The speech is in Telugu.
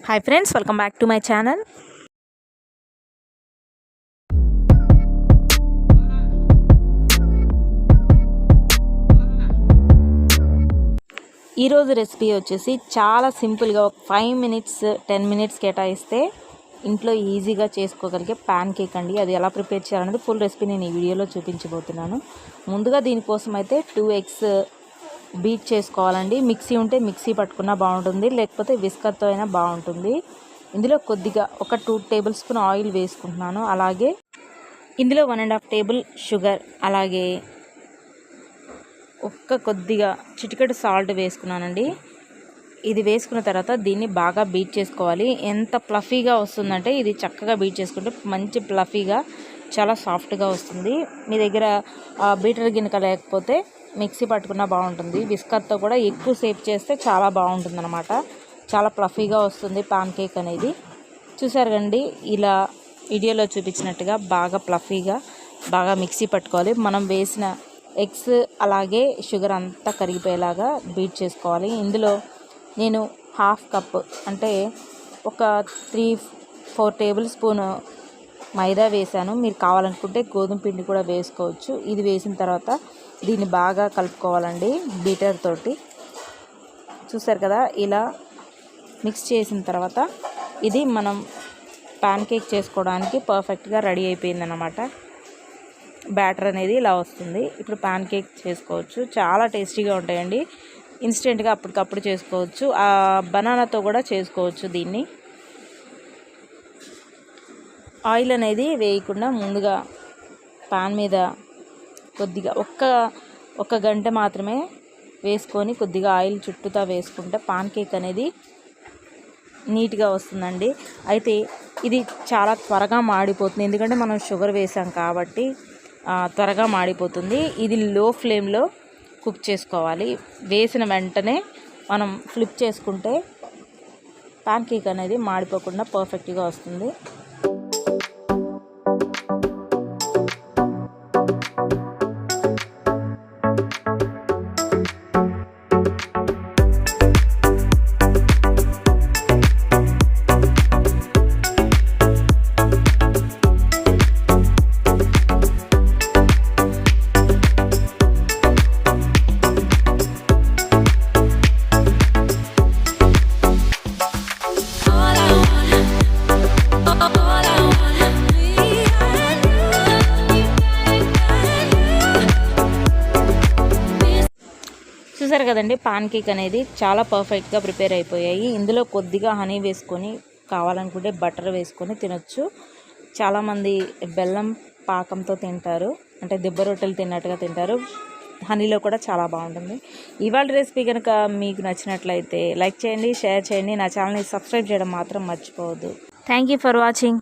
Hi friends, welcome back to my channel. ఈరోజు రెసిపీ వచ్చేసి చాలా సింపుల్గా 5 మినిట్స్ 10 మినిట్స్ కేటాయిస్తే ఇంట్లో ఈజీగా చేసుకోగలిగే ప్యాన్ కేక్ అండి. అది ఎలా ప్రిపేర్ చేయాలనేది ఫుల్ రెసిపీ నేను ఈ వీడియోలో చూపించబోతున్నాను. ముందుగా దీనికోసం అయితే 2 eggs బీట్ చేసుకోవాలండి. మిక్సీ ఉంటే మిక్సీ పట్టుకున్నా బాగుంటుంది, లేకపోతే విస్కర్తో అయినా బాగుంటుంది. ఇందులో కొద్దిగా ఒక 2 టేబుల్ స్పూన్ ఆయిల్ వేసుకుంటున్నాను. అలాగే ఇందులో 1.5 టేబుల్ షుగర్, అలాగే కొద్దిగా చిటికెడు సాల్ట్ వేసుకున్నానండి. ఇది వేసుకున్న తర్వాత దీన్ని బాగా బీట్ చేసుకోవాలి. ఎంత ఫ్లఫీగా వస్తుందంటే ఇది చక్కగా బీట్ చేసుకుంటే మంచి ఫ్లఫీగా చాలా సాఫ్ట్గా వస్తుంది. మీ దగ్గర బీటర్ గిన్నెక లేకపోతే మిక్సీ పట్టుకున్నా బాగుంటుంది. విస్కర్తో కూడా ఎక్కువ సేపు చేస్తే చాలా బాగుంటుంది అనమాట. చాలా ఫ్లఫీగా వస్తుంది పాన్ కేక్ అనేది. చూసారు కండి, ఇలా వీడియోలో చూపించినట్టుగా బాగా ఫ్లఫీగా బాగా మిక్సీ పట్టుకోవాలి. మనం వేసిన ఎగ్స్ అలాగే షుగర్ అంతా కరిగిపోయేలాగా బీట్ చేసుకోవాలి. ఇందులో నేను 1/2 కప్ అంటే ఒక 3-4 టేబుల్ స్పూన్ మైదా వేసాను. మీరు కావాలనుకుంటే గోధుమ పిండి కూడా వేసుకోవచ్చు. ఇది వేసిన తర్వాత దీన్ని బాగా కలుపుకోవాలండి బీటర్ తోటి. చూసారు కదా, ఇలా మిక్స్ చేసిన తర్వాత ఇది మనం పాన్ కేక్ చేసుకోవడానికి పర్ఫెక్ట్గా రెడీ అయిపోయిందన్నమాట. బ్యాటర్ అనేది ఇలా వస్తుంది. ఇప్పుడు పాన్ కేక్ చేసుకోవచ్చు. చాలా టేస్టీగా ఉంటాయండి. ఇన్స్టెంట్గా అప్పటికప్పుడు చేసుకోవచ్చు. బనానాతో కూడా చేసుకోవచ్చు. దీన్ని ఆయిల్ అనేది వేయకుండా ముందుగా పాన్ మీద కొద్దిగా ఒక్క గంట మాత్రమే వేసుకొని కొద్దిగా ఆయిల్ చుట్టూతా వేసుకుంటే పాన్ కేక్ అనేది నీట్గా వస్తుందండి. అయితే ఇది చాలా త్వరగా మాడిపోతుంది, ఎందుకంటే మనం షుగర్ వేసాం కాబట్టి త్వరగా మాడిపోతుంది. ఇది లో ఫ్లేమ్లో కుక్ చేసుకోవాలి. వేసిన వెంటనే మనం ఫ్లిప్ చేసుకుంటే పాన్ కేక్ అనేది మాడిపోకుండా పర్ఫెక్ట్గా వస్తుంది. చూసారు కదండి, పాన్ కేక్ అనేది చాలా పర్ఫెక్ట్గా ప్రిపేర్ అయిపోయాయి. ఇందులో కొద్దిగా హనీ వేసుకొని, కావాలనుకుంటే బటర్ వేసుకొని తినొచ్చు. చాలామంది బెల్లం పాకంతో తింటారు, అంటే దిబ్బ రొట్టెలు తిన్నట్టుగా తింటారు. హనీలో కూడా చాలా బాగుంటుంది. ఇవాళ రెసిపీ కనుక మీకు నచ్చినట్లయితే లైక్ చేయండి, షేర్ చేయండి. నా ఛానల్ని సబ్స్క్రైబ్ చేయడం మాత్రం మర్చిపోవద్దు. Thank you for watching.